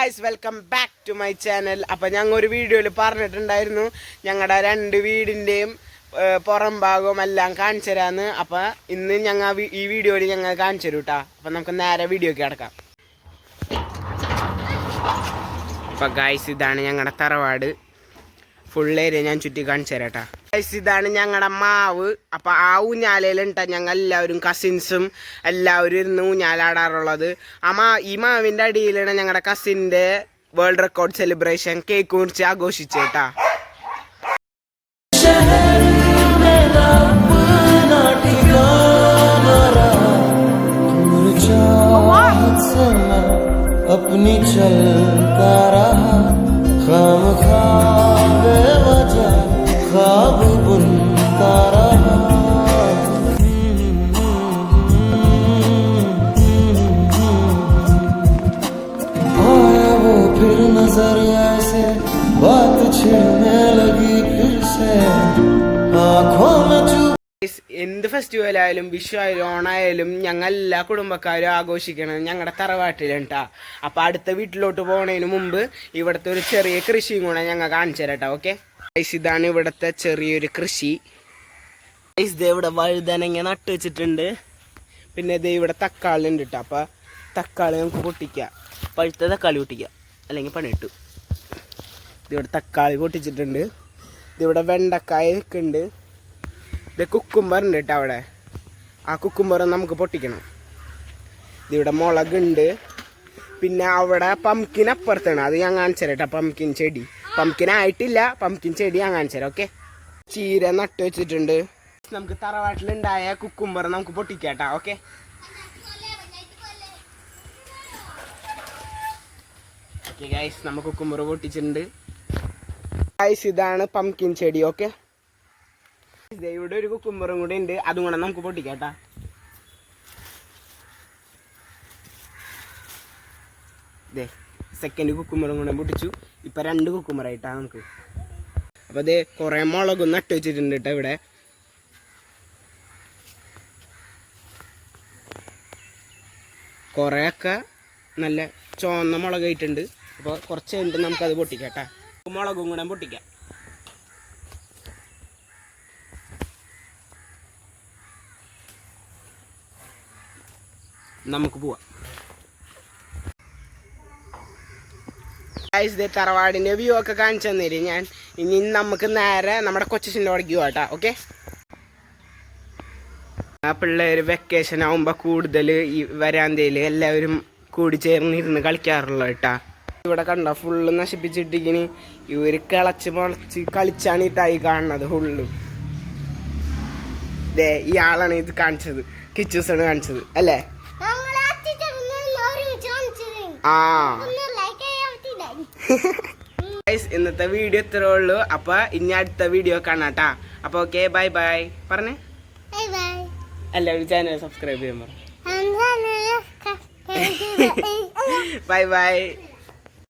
Guys welcome back to my channel. അപ്പം ഞങ്ങൾ ഒരു വീഡിയോയിൽ പറഞ്ഞിട്ടുണ്ടായിരുന്നു ഞങ്ങളുടെ രണ്ട് വീടിൻ്റെയും പുറം ഭാഗവും എല്ലാം കാണിച്ചു തരാമെന്ന്. അപ്പം ഇന്ന് ഞങ്ങൾ ഈ വീഡിയോയിൽ ഞങ്ങൾ കാണിച്ചു തരും കേട്ടോ. അപ്പം നമുക്ക് നേരെ വീഡിയോക്ക് കിടക്കാം. അപ്പം ഗായ്സ് ഇതാണ് ഞങ്ങളുടെ തറവാട്. ഫുൾ ഏരിയ ഞാൻ ചുറ്റി കാണിച്ചു തരാം കേട്ടോ. ഗായ്സ് ഇതാണ് ഞങ്ങളുടെ മാവ്. അപ്പം ആ ഊഞ്ഞാലയിലുണ്ടാ ഞങ്ങൾ എല്ലാവരും കസിൻസും എല്ലാവരും ഇരുന്ന് ഊഞ്ഞാലാടാറുള്ളത്. ഈ മാവിൻ്റെ അടിയിലാണ് ഞങ്ങളുടെ കസിൻ്റെ വേൾഡ് റെക്കോർഡ് സെലിബ്രേഷൻ കേക്ക് മുറിച്ച് ആഘോഷിച്ചേട്ടാ. अपनी चलता रहा खामखा बेवजह ख्वाब बुनता रहा आया वो फिर नजर ऐसे बात छिड़ने लगी फिर से आंखों में എന്ത് ഫെസ്റ്റിവൽ ആയാലും വിഷു ആയാലും ഓണായാലും ഞങ്ങൾ എല്ലാ കുടുംബക്കാരും ആഘോഷിക്കണം ഞങ്ങളുടെ തറവാട്ടിലാണ് കേട്ടോ. അപ്പം അടുത്ത വീട്ടിലോട്ട് പോകുന്നതിന് മുമ്പ് ഇവിടുത്തെ ഒരു ചെറിയ കൃഷിയും കൂടെ ഞങ്ങൾ കാണിച്ചു തരാം കേട്ടോ. ഓക്കെ ഗൈസ് ഇതാണ് ഇവിടുത്തെ ചെറിയൊരു കൃഷി. ഗൈസ് ദേ ഇവിടെ വഴുതനങ്ങ നട്ട് വെച്ചിട്ടുണ്ട്. പിന്നെ ദേ ഇവിടെ തക്കാളി ഉണ്ട് കേട്ടോ. അപ്പം തക്കാളി നമുക്ക് പൊട്ടിക്കാം. പഴുത്ത തക്കാളി പൊട്ടിക്കാം അല്ലെങ്കിൽ പണി കിട്ടും. ഇതിവിടെ തക്കാളി പൊട്ടിച്ചിട്ടുണ്ട്. ഇതിവിടെ വെണ്ടക്കായ നിൽക്കുന്നുണ്ട്. ഇത് കുക്കുംബർ ഉണ്ട് കേട്ടോ അവിടെ. ആ കുക്കുംബർ നമുക്ക് പൊട്ടിക്കണം. ഇതിവിടെ മുളകുണ്ട്. പിന്നെ അവിടെ പംകിൻ അപ്പുറത്താണ്. അത് ഞാൻ കാണിച്ചു തരാം കേട്ടോ. പംകിൻ ചെടി പംകിനായിട്ടില്ല. പംകിൻ ചെടി ഞാൻ കാണിച്ചു തരാം. ഓക്കെ ചീര നട്ട് വെച്ചിട്ടുണ്ട്. നമുക്ക് തറവാട്ടിലുണ്ടായ കുക്കുംബർ നമുക്ക് പൊട്ടിക്കാം കേട്ടോ. ഓക്കെ ഓക്കെ ഗൈസ് നമ്മൾ കുക്കുംബർ പൊട്ടിച്ചിട്ടുണ്ട്. ഗൈസ് ഇതാണ് പംകിൻ ചെടി. ഓക്കെ ഇവിടെ ഒരു കുക്കുംബറും കൂടി ഉണ്ട്. അതും കൂടെ നമുക്ക് പൊട്ടിക്കാട്ടാ. ഇതേ സെക്കൻഡ് കുക്കുംബറും കൂടെ പൊട്ടിച്ചു. ഇപ്പം 2 കുക്കുംബറായിട്ടാ നമുക്ക്. അപ്പം അതേ കുറേ മുളകും നട്ട് വെച്ചിട്ടുണ്ട് കേട്ടോ ഇവിടെ. കുറേയൊക്കെ നല്ല ചുവന്ന മുളകായിട്ടുണ്ട്. അപ്പോൾ കുറച്ച് കഴിഞ്ഞിട്ട് നമുക്കത് പൊട്ടിക്കാം കേട്ടോ. മുളകും കൂടെ പൊട്ടിക്കാം. നമുക്ക് പോവാം. തറവാടിൻ്റെ വ്യൂ ഒക്കെ കാണിച്ചു തന്നേരും ഞാൻ. ഇനി നമുക്ക് നേരെ നമ്മുടെ കൊച്ചിൻ്റെ അവിടേക്ക് പോവാട്ടാ. ഓക്കെ ആ പിള്ളേർ വെക്കേഷൻ ആകുമ്പോൾ കൂടുതൽ ഈ വരാന്തയിൽ എല്ലാവരും കൂടി ചേർന്നിരുന്ന് കളിക്കാറുള്ള കേട്ടാ. ഇവിടെ കണ്ടോ ഫുള്ള് നശിപ്പിച്ചിട്ടിങ്ങനെ ഇവർ കിളച്ച് മുളച്ച് കളിച്ചാണ് ഈ തൈ കാണുന്നത് ഫുള്ള്. ദേ ഈ ആളാണ് ഇത് കാണിച്ചത്. കിച്ചൂസാണ് കാണിച്ചത് അല്ലേ? ഇന്നത്തെ വീഡിയോ ഇത്രേ ഉള്ളൂ. അപ്പൊ ഇനി അടുത്ത വീഡിയോ കാണാട്ടാ. അപ്പൊ ഓക്കെ ബൈ ബൈ പറഞ്ഞേ. എല്ലാവരും ചാനൽ സബ്സ്ക്രൈബ് ചെയ്യാൻ പറ. Bye bye.